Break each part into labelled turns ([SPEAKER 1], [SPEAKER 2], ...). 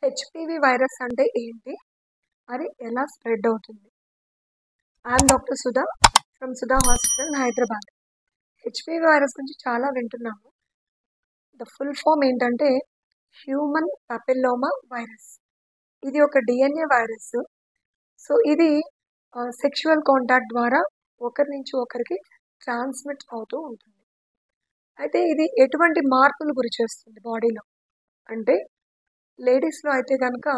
[SPEAKER 1] HPV virus అంటే ఏంటి? అది ఎలా స్ప్రెడ్ అవుతుంది? I'm doctor Sudha from Sudha hospital Hyderabad. HPV virus గురించి చాలా వింటున్నాము. ద ఫుల్ ఫామ్ ఏంటంటే హ్యూమన్ పాపిల్లోమా వైరస్. ఇది ఒక డిఎన్ఏ వైరస్. సో ఇది సెక్షువల్ కాంటాక్ట్ ద్వారా ఒకరి నుంచి ఒకరికి ట్రాన్స్మిట్ అవుతూ ఉంటుంది. అయితే ఇది ఎటువంటి మార్పులు గురి చేస్తుంది బాడీలో అంటే లేడీస్లో అయితే కనుక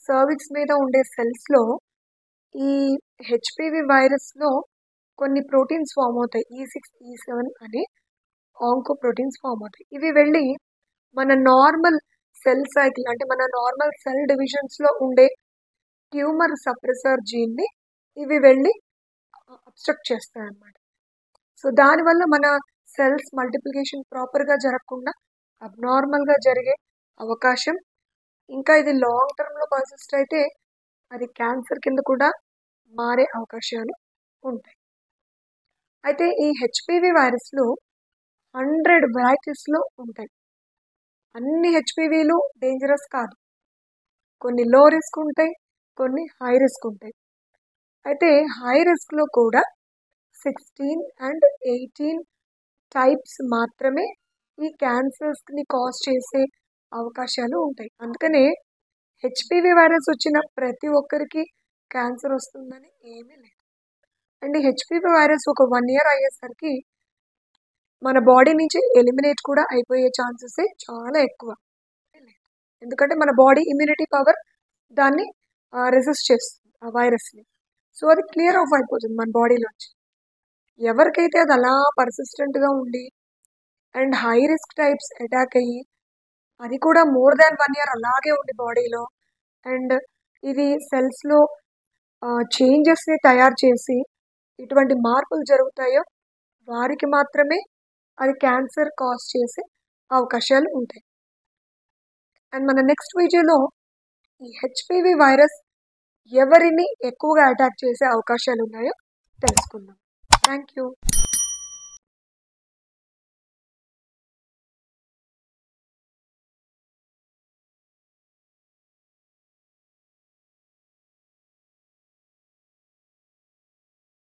[SPEAKER 1] సర్విక్స్ మీద ఉండే సెల్స్లో ఈ హెచ్పివి వైరస్లో కొన్ని ప్రోటీన్స్ ఫామ్ అవుతాయి. E6, E7 అని ఆంకో ప్రోటీన్స్ ఫామ్ అవుతాయి. ఇవి వెళ్ళి మన నార్మల్ సెల్ సైకిల్ అంటే మన నార్మల్ సెల్ డివిజన్స్లో ఉండే ట్యూమర్ సప్రెసర్ జీన్ని ఇవి వెళ్ళి అబ్స్ట్రక్ట్ చేస్తాయి అన్నమాట. సో దానివల్ల మన సెల్స్ మల్టిప్లికేషన్ ప్రాపర్గా జరగకుండా అబ్నార్మల్గా జరిగే అవకాశం, ఇంకా ఇది లాంగ్ టర్మ్లో పర్సిస్ట్ అయితే అది క్యాన్సర్ కింద కూడా మారే అవకాశాలు ఉంటాయి. అయితే ఈ హెచ్పివి వైరస్లు 100 వెరైటీస్లో ఉంటాయి. అన్ని హెచ్పివిలు డేంజరస్ కాదు. కొన్ని లో రిస్క్ ఉంటాయి, కొన్ని హై రిస్క్ ఉంటాయి. అయితే హై రిస్క్లో కూడా 16 అండ్ 18 టైప్స్ మాత్రమే ఈ క్యాన్సర్స్ని కాజ్ చేసే అవకాశాలు ఉంటాయి. అందుకనే హెచ్పివి వైరస్ వచ్చిన ప్రతి ఒక్కరికి క్యాన్సర్ వస్తుందని ఏమీ లేదు. అండ్ ఈ హెచ్పివి వైరస్ ఒక 1 year అయ్యేసరికి మన బాడీ నుంచి ఎలిమినేట్ కూడా అయిపోయే ఛాన్సెస్ చాలా ఎక్కువ. ఎందుకంటే మన బాడీ ఇమ్యూనిటీ పవర్ దాన్ని రెసిస్ట్ చేస్తుంది ఆ వైరస్ని. సో అది క్లియర్ ఆఫ్ అయిపోతుంది మన బాడీలోంచి. ఎవరికైతే అది అలా పర్సిస్టెంట్గా ఉండి and high risk types attack అయ్యి అది కూడా మోర్ దాన్ 1 year అలాగే ఉంది బాడీలో అండ్ ఇది సెల్స్లో చేంజెస్ని తయారు చేసి ఇటువంటి మార్పులు జరుగుతాయో వారికి మాత్రమే అది క్యాన్సర్ కాజ్ చేసే అవకాశాలు ఉంటాయి. అండ్ మన నెక్స్ట్ వీడియోలో ఈ హెచ్పివి వైరస్ ఎవరిని ఎక్కువగా అటాక్ చేసే అవకాశాలు ఉన్నాయో తెలుసుకుందాం. Thank you.